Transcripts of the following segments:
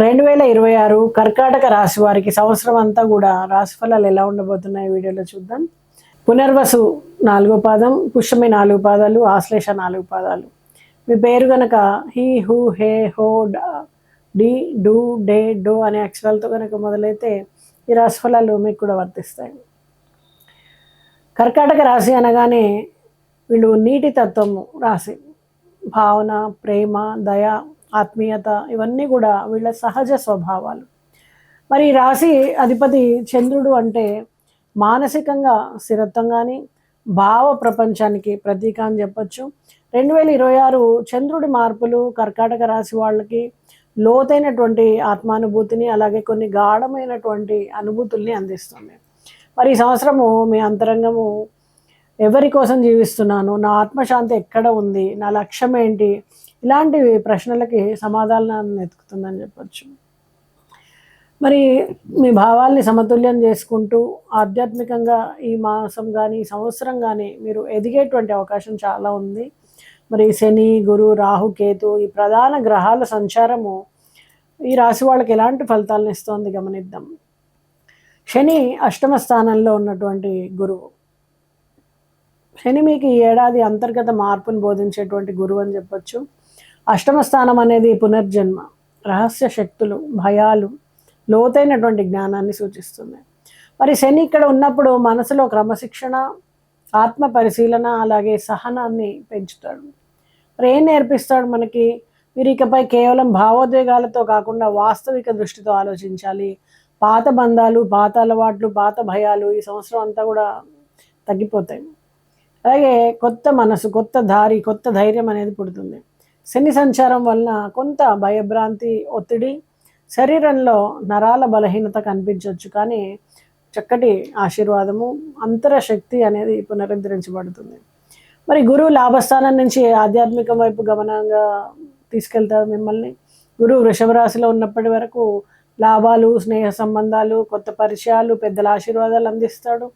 2026 కర్కాటక రాశి వారికి సంవత్సరం అంతా కూడా రాశి ఫలాలు ఎలా ఉండబోతున్నాయి వీడియోలో చూద్దాం. పునర్వసు 4వ పాదం, పుష్యమి 4 పాదాలు, ఆశ్లేష 4 పాదాలు. మీ పేరు గనక హీ, హూ, హే, హో, డి, డు, డే, డో అనే అక్షరాలతో కనుక మొదలైతే ఈ రాశి ఫలాలు మీకు కూడా వర్తిస్తాయి. కర్కాటక రాశి అనగానే వీళ్ళు నీటి తత్వము రాశి. భావన, ప్రేమ, దయ, ఆత్మీయత ఇవన్నీ కూడా వీళ్ళ సహజ స్వభావాలు. మరి ఈ రాశి అధిపతి చంద్రుడు అంటే మానసికంగా స్థిరత్వం కానీ భావ ప్రపంచానికి ప్రతీక అని చెప్పచ్చు. 2026 చంద్రుడి మార్పులు కర్కాటక రాశి వాళ్ళకి లోతైనటువంటి ఆత్మానుభూతిని అలాగే కొన్ని గాఢమైనటువంటి అనుభూతుల్ని అందిస్తుంది. మరి ఈ సంవత్సరము మీ అంతరంగము ఎవరి కోసం జీవిస్తున్నాను, నా ఆత్మశాంతి ఎక్కడ ఉంది, నా లక్ష్యం ఏంటి, ఇలాంటి ప్రశ్నలకి సమాధానాన్ని వెతుకుతుందని చెప్పచ్చు. మరి మీ భావాల్ని సమతుల్యం చేసుకుంటూ ఆధ్యాత్మికంగా ఈ మాసం కానీ సంవత్సరం కానీ మీరు ఎదిగేటువంటి అవకాశం చాలా ఉంది. మరి శని, గురు, రాహు, కేతు ఈ ప్రధాన గ్రహాల సంచారము ఈ రాశి వాళ్ళకి ఎలాంటి ఫలితాలను ఇస్తోంది గమనిద్దాం. శని అష్టమ స్థానంలో ఉన్నటువంటి గురువు. శని మీకు ఈ ఏడాది అంతర్గత మార్పును బోధించేటువంటి గురువు అని చెప్పచ్చు. అష్టమ స్థానం అనేది పునర్జన్మ, రహస్య శక్తులు, భయాలు, లోతైనటువంటి జ్ఞానాన్ని సూచిస్తుంది. మరి శని ఇక్కడ ఉన్నప్పుడు మనసులో క్రమశిక్షణ, ఆత్మ పరిశీలన అలాగే సహనాన్ని పెంచుతాడు. మరి ఏం నేర్పిస్తాడు మనకి? మీరు ఇకపై కేవలం భావోద్వేగాలతో కాకుండా వాస్తవిక దృష్టితో ఆలోచించాలి. పాత బంధాలు, పాత అలవాట్లు, పాత భయాలు ఈ సంవత్సరం అంతా కూడా తగ్గిపోతాయి. అలాగే కొత్త మనసు, కొత్త దారి, కొత్త ధైర్యం అనేది పుడుతుంది. శని సంచారం వలన కొంత భయభ్రాంతి, ఒత్తిడి, శరీరంలో నరాల బలహీనత కనిపించవచ్చు, కానీ చక్కటి ఆశీర్వాదము, అంతరశక్తి అనేది పునరుద్ధరించబడుతుంది. మరి గురువు లాభస్థానం నుంచి ఆధ్యాత్మికం వైపు గమనంగా తీసుకెళ్తాడు మిమ్మల్ని. గురువు వృషభ రాశిలో ఉన్నప్పటి వరకు లాభాలు, స్నేహ సంబంధాలు, కొత్త పరిచయాలు, పెద్దల ఆశీర్వాదాలు అందిస్తాడు.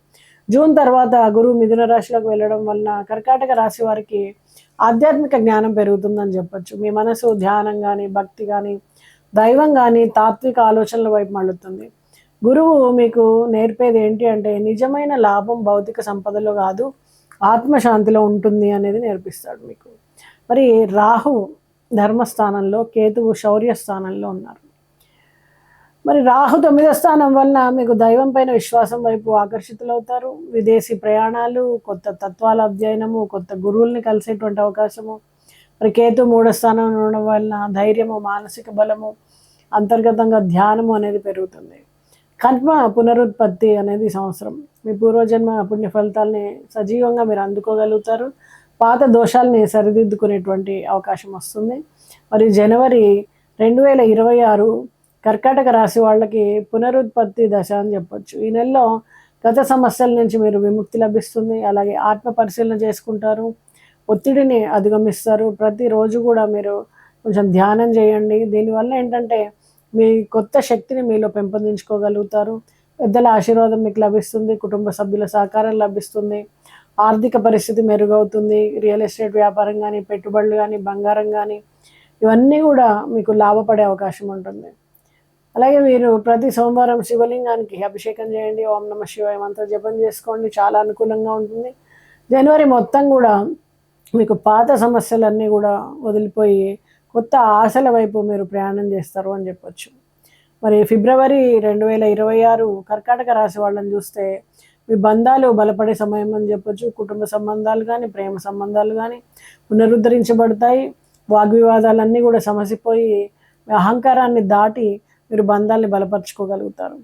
జూన్ తర్వాత గురువు మిథున రాశిలోకి వెళ్ళడం వలన కర్కాటక రాశి వారికి ఆధ్యాత్మిక జ్ఞానం పెరుగుతుందని చెప్పచ్చు. మీ మనసు ధ్యానం కానీ, భక్తి కానీ, దైవం కానీ, తాత్విక ఆలోచనల వైపు మళ్ళుతుంది. గురువు మీకు నేర్పేది ఏంటి అంటే నిజమైన లాభం భౌతిక సంపదలో కాదు, ఆత్మశాంతిలో ఉంటుంది అనేది నేర్పిస్తాడు మీకు. మరి రాహు ధర్మస్థానంలో, కేతువు శౌర్య స్థానంలో ఉన్నారు. మరి రాహు 9వ స్థానం వలన మీకు దైవం పైన విశ్వాసం వైపు ఆకర్షితులవుతారు. విదేశీ ప్రయాణాలు, కొత్త తత్వాల అధ్యయనము, కొత్త గురువుల్ని కలిసేటువంటి అవకాశము. మరి కేతు 3వ స్థానంలో ఉండడం వలన ధైర్యము, మానసిక బలము, అంతర్గతంగా ధ్యానము అనేది పెరుగుతుంది. కర్మ పునరుత్పత్తి అనేది సంవత్సరం. మీ పూర్వజన్మ పుణ్య ఫలితాలని సజీవంగా మీరు అందుకోగలుగుతారు. పాత దోషాలని సరిదిద్దుకునేటువంటి అవకాశం వస్తుంది. మరి జనవరి 2026 కర్కాటక రాశి వాళ్ళకి పునరుత్పత్తి దశ అని చెప్పచ్చు. ఈ నెలలో గత సమస్యల నుంచి మీరు విముక్తి లభిస్తుంది. అలాగే ఆత్మ పరిశీలన చేసుకుంటారు, ఒత్తిడిని అధిగమిస్తారు. ప్రతిరోజు కూడా మీరు కొంచెం ధ్యానం చేయండి. దీనివల్ల ఏంటంటే మీ కొత్త శక్తిని మీలో పెంపొందించుకోగలుగుతారు. పెద్దల ఆశీర్వాదం మీకు లభిస్తుంది, కుటుంబ సభ్యుల సహకారం లభిస్తుంది, ఆర్థిక పరిస్థితి మెరుగవుతుంది. రియల్ ఎస్టేట్ వ్యాపారం కానీ, పెట్టుబడులు కానీ, బంగారం కానీ ఇవన్నీ కూడా మీకు లాభపడే అవకాశం ఉంటుంది. అలాగే మీరు ప్రతి సోమవారం శివలింగానికి అభిషేకం చేయండి. ఓం నమః శివాయ మంత్ర జపం చేసుకోండి, చాలా అనుకూలంగా ఉంటుంది. జనవరి మొత్తం కూడా మీకు పాత సమస్యలన్నీ కూడా వదిలిపోయి కొత్త ఆశల వైపు మీరు ప్రయాణం చేస్తారు అని చెప్పచ్చు. మరి ఫిబ్రవరి 2026 కర్కాటక రాశి వాళ్ళని చూస్తే మీ బంధాలు బలపడే సమయం అని చెప్పచ్చు. కుటుంబ సంబంధాలు కానీ, ప్రేమ సంబంధాలు కానీ పునరుద్ధరించబడతాయి. వాగ్వివాదాలన్నీ కూడా సమసిపోయి మీ అహంకారాన్ని దాటి మీరు బంధాలని బలపరుచుకోగలుగుతారు.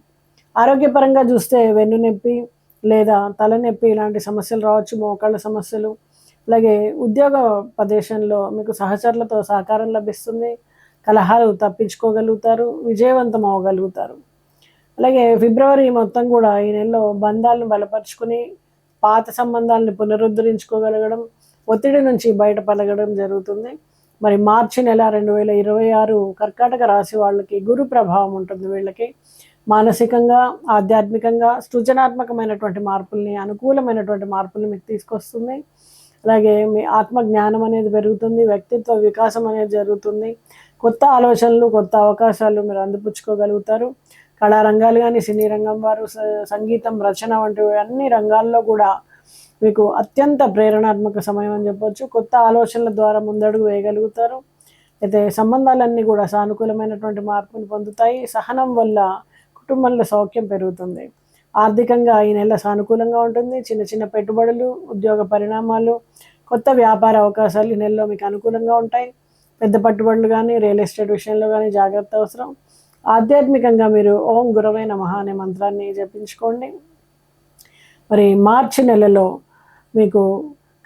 ఆరోగ్యపరంగా చూస్తే వెన్ను నొప్పి లేదా తలనొప్పి ఇలాంటి సమస్యలు రావచ్చు, మోకాళ్ళ సమస్యలు. అలాగే ఉద్యోగ ప్రదేశంలో మీకు సహచరులతో సహకారం లభిస్తుంది, కలహాలు తప్పించుకోగలుగుతారు, విజయవంతం అవ్వగలుగుతారు. అలాగే ఫిబ్రవరి మొత్తం కూడా ఈ నెలలో బంధాలను బలపరుచుకుని పాత సంబంధాలను పునరుద్ధరించుకోగలగడం, ఒత్తిడి నుంచి బయటపడగడం జరుగుతుంది. మరి మార్చి నెల 2026 కర్కాటక రాశి వాళ్ళకి గురు ప్రభావం ఉంటుంది. వీళ్ళకి మానసికంగా, ఆధ్యాత్మికంగా సృజనాత్మకమైనటువంటి మార్పుల్ని, అనుకూలమైనటువంటి మార్పుల్ని మీకు తీసుకొస్తుంది. అలాగే మీ ఆత్మ జ్ఞానం అనేది పెరుగుతుంది, వ్యక్తిత్వ వికాసం అనేది జరుగుతుంది, కొత్త ఆలోచనలు, కొత్త అవకాశాలు మీరు అందిపుచ్చుకోగలుగుతారు. కళారంగాలు కానీ, సినీ రంగం వారు, సంగీతం, రచన వంటివి అన్ని రంగాల్లో కూడా మీకు అత్యంత ప్రేరణాత్మక సమయం అని చెప్పొచ్చు. కొత్త ఆలోచనల ద్వారా ముందడుగు వేయగలుగుతారు. అయితే సంబంధాలన్నీ కూడా సానుకూలమైనటువంటి మార్పుని పొందుతాయి. సహనం వల్ల కుటుంబంలో సౌఖ్యం పెరుగుతుంది. ఆర్థికంగా ఈ నెల సానుకూలంగా ఉంటుంది. చిన్న చిన్న పెట్టుబడులు, ఉద్యోగ పరిణామాలు, కొత్త వ్యాపార అవకాశాలు ఈ నెలలో మీకు అనుకూలంగా ఉంటాయి. పెద్ద పట్టుబడులు కానీ, రియల్ ఎస్టేట్ విషయంలో కానీ జాగ్రత్త అవసరం. ఆధ్యాత్మికంగా మీరు ఓం గురవే నమః అనే మంత్రాన్ని జపించుకోండి. మరి మార్చి నెలలో మీకు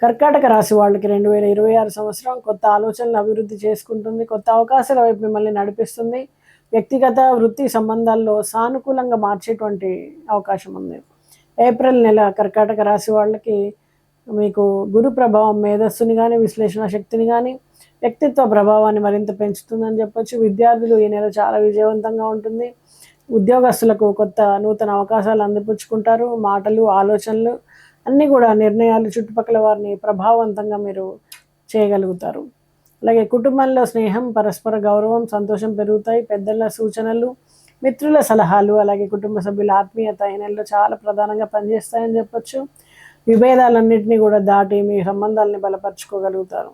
కర్కాటక రాశి వాళ్ళకి 2026 సంవత్సరం కొత్త ఆలోచనలు అభివృద్ధి చేసుకుంటుంది, కొత్త అవకాశాల వైపు మిమ్మల్ని నడిపిస్తుంది. వ్యక్తిగత వృత్తి సంబంధాల్లో సానుకూలంగా మార్చేటువంటి అవకాశం ఉంది. ఏప్రిల్ నెల కర్కాటక రాశి వాళ్ళకి మీకు గురు ప్రభావం మేధస్సుని కానీ, విశ్లేషణ శక్తిని కానీ, వ్యక్తిత్వ ప్రభావాన్ని మరింత పెంచుతుందని చెప్పొచ్చు. విద్యార్థులు ఈ నెల చాలా విజయవంతంగా ఉంటుంది. ఉద్యోగస్తులకు కొత్త నూతన అవకాశాలు అందిపుచ్చుకుంటారు. మాటలు, ఆలోచనలు అన్నీ కూడా నిర్ణయాలు చుట్టుపక్కల వారిని ప్రభావవంతంగా మీరు చేయగలుగుతారు. అలాగే కుటుంబంలో స్నేహం, పరస్పర గౌరవం, సంతోషం పెరుగుతాయి. పెద్దల సూచనలు, మిత్రుల సలహాలు, అలాగే కుటుంబ సభ్యుల ఆత్మీయత ఈ నెలలో చాలా ప్రధానంగా పనిచేస్తాయని చెప్పొచ్చు. విభేదాలన్నింటినీ కూడా దాటి మీ సంబంధాలని బలపరుచుకోగలుగుతారు.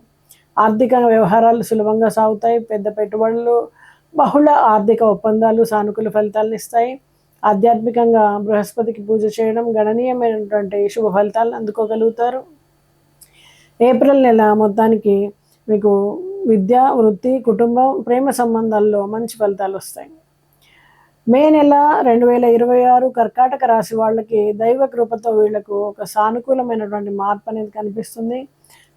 ఆర్థిక వ్యవహారాలు సులభంగా సాగుతాయి. పెద్ద పెట్టుబడులు, బహుళ ఆర్థిక ఒప్పందాలు సానుకూల ఫలితాలను ఇస్తాయి. ఆధ్యాత్మికంగా బృహస్పతికి పూజ చేయడం గణనీయమైనటువంటి శుభ ఫలితాలను అందుకోగలుగుతారు. ఏప్రిల్ నెల మొత్తానికి మీకు విద్య, వృత్తి, కుటుంబం, ప్రేమ సంబంధాల్లో మంచి ఫలితాలు వస్తాయి. మే నెల 2026 కర్కాటక రాశి వాళ్ళకి దైవ కృపతో వీళ్లకు ఒక సానుకూలమైనటువంటి మార్పు అనేది కనిపిస్తుంది.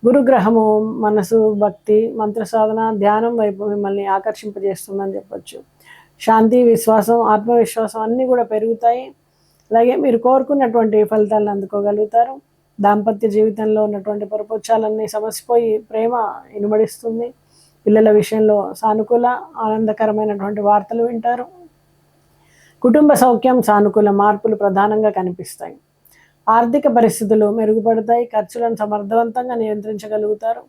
గురుగ్రహము మనసు, భక్తి, మంత్ర సాధన, ధ్యానం వైపు మిమ్మల్ని ఆకర్షింపజేస్తుందని చెప్పొచ్చు. శాంతి, విశ్వాసం, ఆత్మవిశ్వాసం అన్నీ కూడా పెరుగుతాయి. అలాగే మీరు కోరుకున్నటువంటి ఫలితాలను అందుకోగలుగుతారు. దాంపత్య జీవితంలో ఉన్నటువంటి పొరపొచ్చాలన్నీ సమసిపోయి ప్రేమ ఇనుమడిస్తుంది. పిల్లల విషయంలో సానుకూల, ఆనందకరమైనటువంటి వార్తలు వింటారు. కుటుంబ సౌఖ్యం, సానుకూల మార్పులు ప్రధానంగా కనిపిస్తాయి. ఆర్థిక పరిస్థితులు మెరుగుపడతాయి. ఖర్చులను సమర్థవంతంగా నియంత్రించగలుగుతారు.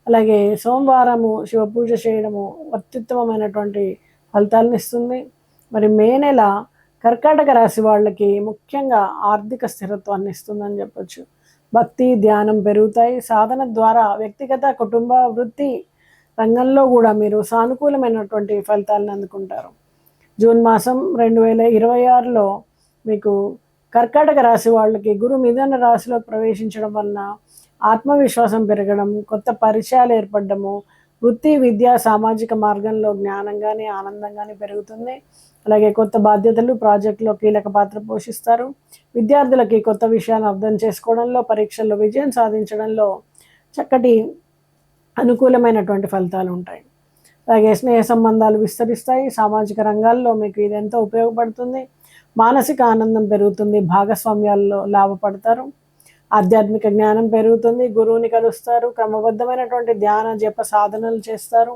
అలాగే సోమవారము శివపూజ చేయడము అత్యుత్తమమైనటువంటి ఫలితాలను ఇస్తుంది. మరి మే నెల కర్కాటక రాశి వాళ్ళకి ముఖ్యంగా ఆర్థిక స్థిరత్వాన్ని ఇస్తుందని చెప్పొచ్చు. భక్తి, ధ్యానం పెరుగుతాయి. సాధన ద్వారా వ్యక్తిగత, కుటుంబ, వృత్తి రంగంలో కూడా మీరు సానుకూలమైనటువంటి ఫలితాలను అందుకుంటారు. జూన్ మాసం 2026లో మీకు కర్కాటక రాశి వాళ్ళకి గురు మిథున రాశిలో ప్రవేశించడం వలన ఆత్మవిశ్వాసం పెరగడం, కొత్త పరిచయాలు ఏర్పడము, వృత్తి, విద్య, సామాజిక మార్గంలో జ్ఞానం కానీ, ఆనందం కానీ పెరుగుతుంది. అలాగే కొత్త బాధ్యతలు, ప్రాజెక్టులో కీలక పాత్ర పోషిస్తారు. విద్యార్థులకి కొత్త విషయాలను అర్థం చేసుకోవడంలో, పరీక్షల్లో విజయం సాధించడంలో చక్కటి అనుకూలమైనటువంటి ఫలితాలు ఉంటాయి. అలాగే స్నేహ సంబంధాలు విస్తరిస్తాయి. సామాజిక రంగాల్లో మీకు ఇది ఎంతో ఉపయోగపడుతుంది. మానసిక ఆనందం పెరుగుతుంది. భాగస్వామ్యాల్లో లాభపడతారు. ఆధ్యాత్మిక జ్ఞానం పెరుగుతుంది. గురువుని కలుస్తారు. క్రమబద్ధమైనటువంటి ధ్యాన, జప సాధనలు చేస్తారు.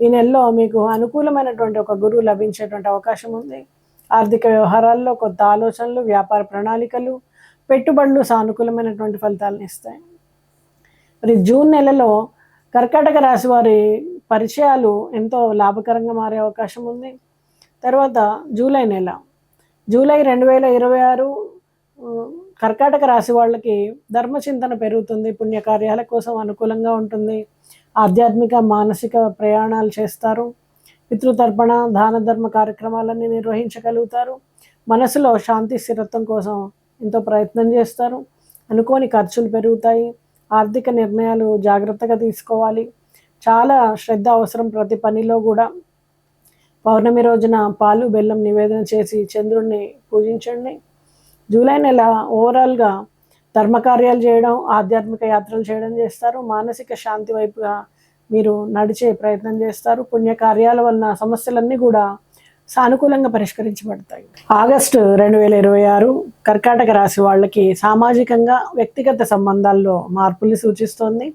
ఈ నెలలో మీకు అనుకూలమైనటువంటి ఒక గురువు లభించేటువంటి అవకాశం ఉంది. ఆర్థిక వ్యవహారాల్లో కొత్త ఆలోచనలు, వ్యాపార ప్రణాళికలు, పెట్టుబడులు సానుకూలమైనటువంటి ఫలితాలను ఇస్తాయి. మరి జూన్ నెలలో కర్కాటక రాశి వారి పరిచయాలు ఎంతో లాభకరంగా మారే అవకాశం ఉంది. తర్వాత జూలై నెల, జూలై 2026 కర్కాటక రాశి వాళ్ళకి ధర్మచింతన పెరుగుతుంది. పుణ్యకార్యాల కోసం అనుకూలంగా ఉంటుంది. ఆధ్యాత్మిక, మానసిక ప్రయాణాలు చేస్తారు. పితృతర్పణ, దాన ధర్మ కార్యక్రమాలన్నీ నిర్వహించగలుగుతారు. మనసులో శాంతి, స్థిరత్వం కోసం ఎంతో ప్రయత్నం చేస్తారు. అనుకోని ఖర్చులు పెరుగుతాయి. ఆర్థిక నిర్ణయాలు జాగ్రత్తగా తీసుకోవాలి. చాలా శ్రద్ధ అవసరం ప్రతి పనిలో కూడా. పౌర్ణమి రోజున పాలు, బెల్లం నివేదన చేసి చంద్రుడిని పూజించండి. జూలై నెల ఓవరాల్గా ధర్మకార్యాలు చేయడం, ఆధ్యాత్మిక యాత్రలు చేయడం చేస్తారు. మానసిక శాంతి వైపుగా మీరు నడిచే ప్రయత్నం చేస్తారు. పుణ్యకార్యాల వలన సమస్యలన్నీ కూడా సానుకూలంగా పరిష్కరించబడతాయి. ఆగస్టు 2026 కర్కాటక రాశి వాళ్ళకి సామాజికంగా, వ్యక్తిగత సంబంధాల్లో మార్పులు సూచిస్తోంది.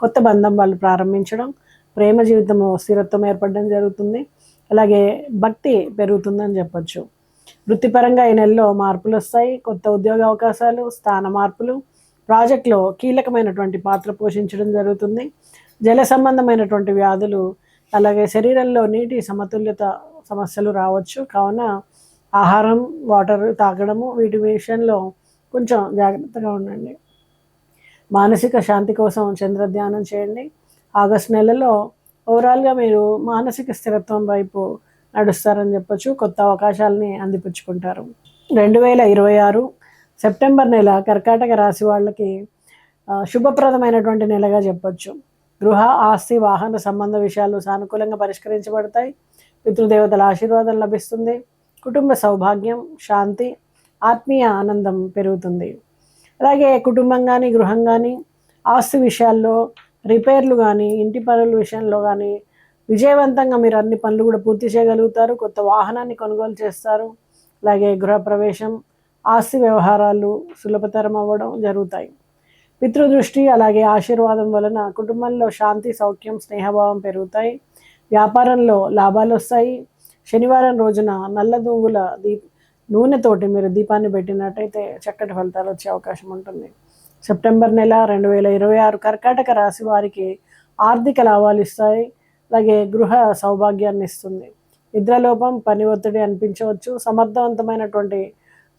కొత్త బంధం వాళ్ళు ప్రారంభించడం, ప్రేమ జీవితము స్థిరత్వం ఏర్పడడం జరుగుతుంది. అలాగే భక్తి పెరుగుతుందని చెప్పొచ్చు. వృత్తిపరంగా ఈ నెలలో మార్పులు వస్తాయి. కొత్త ఉద్యోగ అవకాశాలు, స్థాన మార్పులు, ప్రాజెక్టులో కీలకమైనటువంటి పాత్ర పోషించడం జరుగుతుంది. జల సంబంధమైనటువంటి వ్యాధులు, అలాగే శరీరంలో నీటి సమతుల్యత సమస్యలు రావచ్చు. కావున ఆహారం, వాటర్ తాగడము వీటి విషయంలో కొంచెం జాగ్రత్తగా ఉండండి. మానసిక శాంతి కోసం చంద్రధ్యానం చేయండి. ఆగస్టు నెలలో ఓవరాల్గా మీరు మానసిక స్థిరత్వం వైపు నడుస్తారని చెప్పొచ్చు. కొత్త అవకాశాలని అందిపుచ్చుకుంటారు. 2026 సెప్టెంబర్ నెల కర్కాటక రాశి వాళ్ళకి శుభప్రదమైనటువంటి నెలగా చెప్పొచ్చు. గృహ, ఆస్తి, వాహన సంబంధ విషయాలు సానుకూలంగా పరిష్కరించబడతాయి. పితృదేవతల ఆశీర్వాదం లభిస్తుంది. కుటుంబ సౌభాగ్యం, శాంతి, ఆత్మీయ ఆనందం పెరుగుతుంది. అలాగే కుటుంబం కానీ, గృహం కానీ, ఆస్తి విషయాల్లో రిపేర్లు కానీ, ఇంటి పనుల విషయంలో కానీ విజయవంతంగా మీరు అన్ని పనులు కూడా పూర్తి చేయగలుగుతారు. కొత్త వాహనాన్ని కొనుగోలు చేస్తారు. అలాగే గృహప్రవేశం, ఆస్తి వ్యవహారాలు సులభతరం అవ్వడం జరుగుతాయి. పితృదృష్టి అలాగే ఆశీర్వాదం వలన కుటుంబంలో శాంతి, సౌఖ్యం, స్నేహభావం పెరుగుతాయి. వ్యాపారంలో లాభాలు వస్తాయి. శనివారం రోజున నల్ల నువ్వుల నూనెతోటి మీరు దీపాన్ని పెట్టినట్టయితే చక్కటి ఫలితాలు వచ్చే అవకాశం ఉంటుంది. సెప్టెంబర్ నెల 2026 కర్కాటక రాశి వారికి ఆర్థిక లాభాలు ఇస్తాయి. అలాగే గృహ సౌభాగ్యాన్ని ఇస్తుంది. నిద్రలోపం, పని ఒత్తిడి అనిపించవచ్చు. సమర్థవంతమైనటువంటి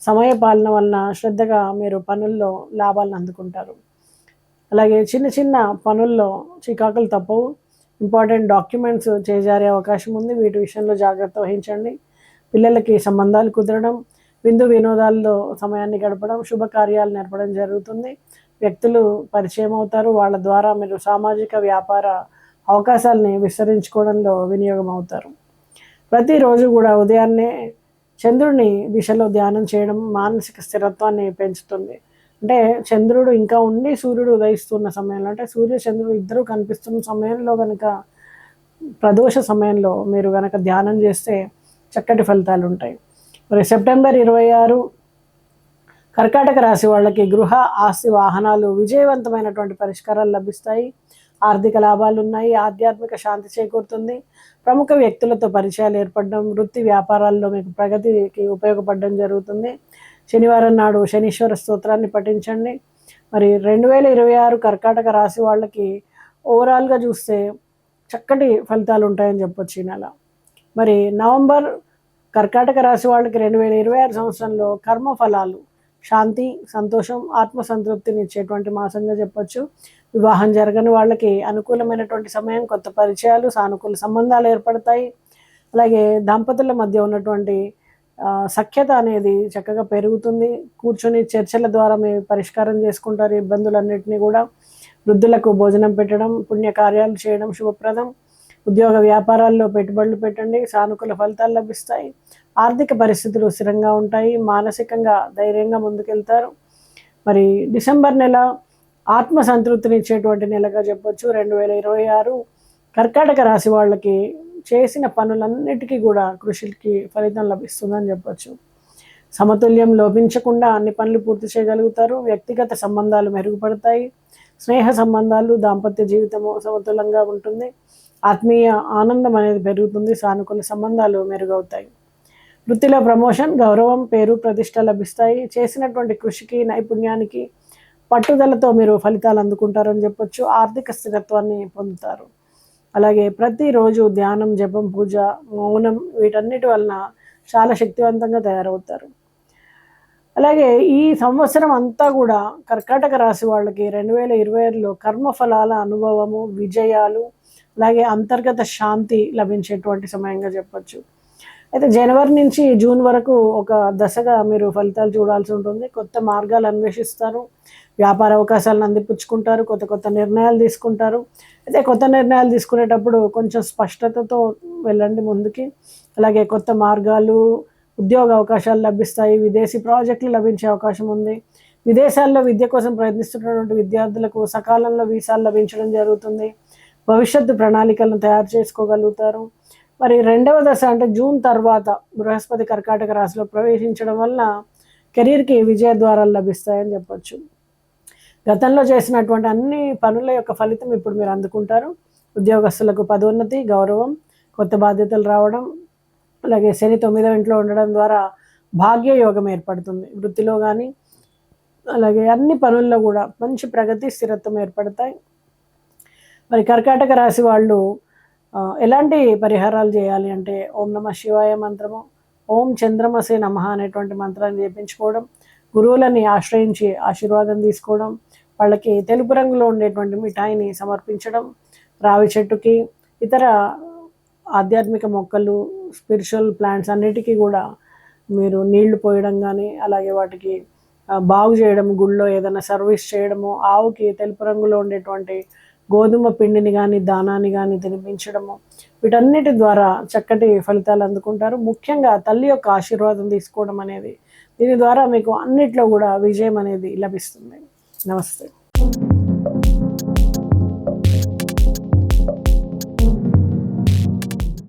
సమయ పాలన వలన శ్రద్ధగా మీరు పనుల్లో లాభాలను అందుకుంటారు. అలాగే చిన్న చిన్న పనుల్లో చికాకులు తప్పవు. ఇంపార్టెంట్ డాక్యుమెంట్స్ చేజారే అవకాశం ఉంది. వీటి విషయంలో జాగ్రత్త వహించండి. పిల్లలకి సంబంధాలు కుదరడం, విందు వినోదాల్లో సమయాన్ని గడపడం, శుభకార్యాలు నేర్పడం జరుగుతుంది. వ్యక్తులు పరిచయం అవుతారు. వాళ్ళ ద్వారా మీరు సామాజిక వ్యాపార అవకాశాలని విస్తరించుకోవడంలో వినియోగం అవుతారు. ప్రతిరోజు కూడా ఉదయాన్నే చంద్రుని దిశలో ధ్యానం చేయడం మానసిక స్థిరత్వాన్ని పెంచుతుంది. అంటే చంద్రుడు ఇంకా ఉండి సూర్యుడు ఉదయిస్తున్న సమయంలో, అంటే సూర్య చంద్రుడు ఇద్దరు కనిపిస్తున్న సమయంలో కనుక, ప్రదోష సమయంలో మీరు కనుక ధ్యానం చేస్తే చక్కటి ఫలితాలు ఉంటాయి. మరి సెప్టెంబర్ 26 కర్కాటక రాశి వాళ్ళకి గృహ, ఆస్తి, వాహనాలు విజయవంతమైనటువంటి పరిష్కారాలు లభిస్తాయి. ఆర్థిక లాభాలు ఉన్నాయి. ఆధ్యాత్మిక శాంతి చేకూరుతుంది. ప్రముఖ వ్యక్తులతో పరిచయాలు ఏర్పడడం, వృత్తి వ్యాపారాల్లో మీకు ప్రగతికి ఉపయోగపడడం జరుగుతుంది. శనివారం నాడు శనీశ్వర స్తోత్రాన్ని పఠించండి. మరి 2026 కర్కాటక రాశి వాళ్ళకి ఓవరాల్గా చూస్తే చక్కటి ఫలితాలు ఉంటాయని చెప్పొచ్చు ఈ నెల. మరి నవంబర్ కర్కాటక రాశి వాళ్ళకి 2026 సంవత్సరంలో కర్మఫలాలు, శాంతి, సంతోషం, ఆత్మసంతృప్తిని ఇచ్చేటువంటి మాసంగా చెప్పొచ్చు. వివాహం జరగని వాళ్ళకి అనుకూలమైనటువంటి సమయం. కొత్త పరిచయాలు, సానుకూల సంబంధాలు ఏర్పడతాయి. అలాగే దంపతుల మధ్య ఉన్నటువంటి సఖ్యత అనేది చక్కగా పెరుగుతుంది. కూర్చొని చర్చల ద్వారా మీరు పరిష్కారం చేసుకుంటారు ఇబ్బందులన్నింటినీ కూడా. వృద్ధులకు భోజనం పెట్టడం, పుణ్యకార్యాలు చేయడం శుభప్రదం. ఉద్యోగ వ్యాపారాల్లో పెట్టుబడులు పెట్టండి. సానుకూల ఫలితాలు లభిస్తాయి. ఆర్థిక పరిస్థితులు స్థిరంగా ఉంటాయి. మానసికంగా ధైర్యంగా ముందుకెళ్తారు. మరి డిసెంబర్ నెల ఆత్మసంతృప్తిని ఇచ్చేటువంటి నెలగా చెప్పొచ్చు. 2026 కర్కాటక రాశి వాళ్ళకి చేసిన పనులన్నిటికీ కూడా కృషికి ఫలితం లభిస్తుందని చెప్పొచ్చు. సమతుల్యం లోపించకుండా అన్ని పనులు పూర్తి చేయగలుగుతారు. వ్యక్తిగత సంబంధాలు మెరుగుపడతాయి. స్నేహ సంబంధాలు, దాంపత్య జీవితము సమతులంగా ఉంటుంది. ఆత్మీయ ఆనందం అనేది పెరుగుతుంది. సానుకూల సంబంధాలు మెరుగవుతాయి. వృత్తిలో ప్రమోషన్, గౌరవం, పేరు, ప్రతిష్ట లభిస్తాయి. చేసినటువంటి కృషికి, నైపుణ్యానికి, పట్టుదలతో మీరు ఫలితాలు అందుకుంటారని చెప్పొచ్చు. ఆర్థిక స్థిరత్వాన్ని పొందుతారు. అలాగే ప్రతిరోజు ధ్యానం, జపం, పూజ, మౌనం వీటన్నిటి వలన చాలా శక్తివంతంగా తయారవుతారు. అలాగే ఈ సంవత్సరం అంతా కూడా కర్కాటక రాశి వాళ్ళకి 2026లో కర్మఫలాల అనుభవము, విజయాలు, అలాగే అంతర్గత శాంతి లభించేటువంటి సమయంగా చెప్పొచ్చు. అయితే జనవరి నుంచి జూన్ వరకు ఒక దశగా మీరు ఫలితాలు చూడాల్సి ఉంటుంది. కొత్త మార్గాలు అన్వేషిస్తారు. వ్యాపార అవకాశాలను అందిపుచ్చుకుంటారు. కొత్త కొత్త నిర్ణయాలు తీసుకుంటారు. అయితే కొత్త నిర్ణయాలు తీసుకునేటప్పుడు కొంచెం స్పష్టతతో వెళ్ళండి ముందుకి. అలాగే కొత్త మార్గాలు, ఉద్యోగ అవకాశాలు లభిస్తాయి. విదేశీ ప్రాజెక్టులు లభించే అవకాశం ఉంది. విదేశాల్లో విద్య కోసం ప్రయత్నిస్తున్నటువంటి విద్యార్థులకు సకాలంలో వీసాలు లభించడం జరుగుతుంది. భవిష్యత్తు ప్రణాళికలను తయారు చేసుకోగలుగుతారు. మరి రెండవ దశ అంటే జూన్ తర్వాత బృహస్పతి కర్కాటక రాశిలో ప్రవేశించడం వల్ల కెరీర్కి విజయ ద్వారాలు లభిస్తాయని చెప్పొచ్చు. గతంలో చేసినటువంటి అన్ని పనుల యొక్క ఫలితం ఇప్పుడు మీరు అందుకుంటారు. ఉద్యోగస్తులకు పదోన్నతి, గౌరవం, కొత్త బాధ్యతలు రావడం, అలాగే శని 9వ ఇంట్లో ఉండడం ద్వారా భాగ్య యోగం ఏర్పడుతుంది. వృత్తిలో కానీ, అలాగే అన్ని పనుల్లో కూడా మంచి ప్రగతి, స్థిరత్వం ఏర్పడతాయి. మరి కర్కాటక రాశి వాళ్ళు ఎలాంటి పరిహారాలు చేయాలి అంటే, ఓం నమ శివాయ మంత్రము, ఓం చంద్రమసే నమః అనేటువంటి మంత్రాన్ని జపించుకోవడం, గురువులని ఆశ్రయించి ఆశీర్వాదం తీసుకోవడం, వాళ్ళకి తెలుపు రంగులో ఉండేటువంటి మిఠాయిని సమర్పించడం, రావి చెట్టుకి, ఇతర ఆధ్యాత్మిక మొక్కలు, స్పిరిచువల్ ప్లాంట్స్ అన్నిటికీ కూడా మీరు నీళ్లు పోయడం కానీ, అలాగే వాటికి బాగు చేయడం, గుళ్ళో ఏదైనా సర్వీస్ చేయడము, ఆవుకి తెలుపు రంగులో ఉండేటువంటి గోధుమ పిండిని కానీ, దానాన్ని కానీ తినిపించడము, వీటన్నిటి ద్వారా చక్కటి ఫలితాలు అందుకుంటారు. ముఖ్యంగా తల్లి యొక్క ఆశీర్వాదం తీసుకోవడం అనేది, దీని ద్వారా మీకు అన్నిట్లో కూడా విజయం అనేది లభిస్తుంది. నమస్తే.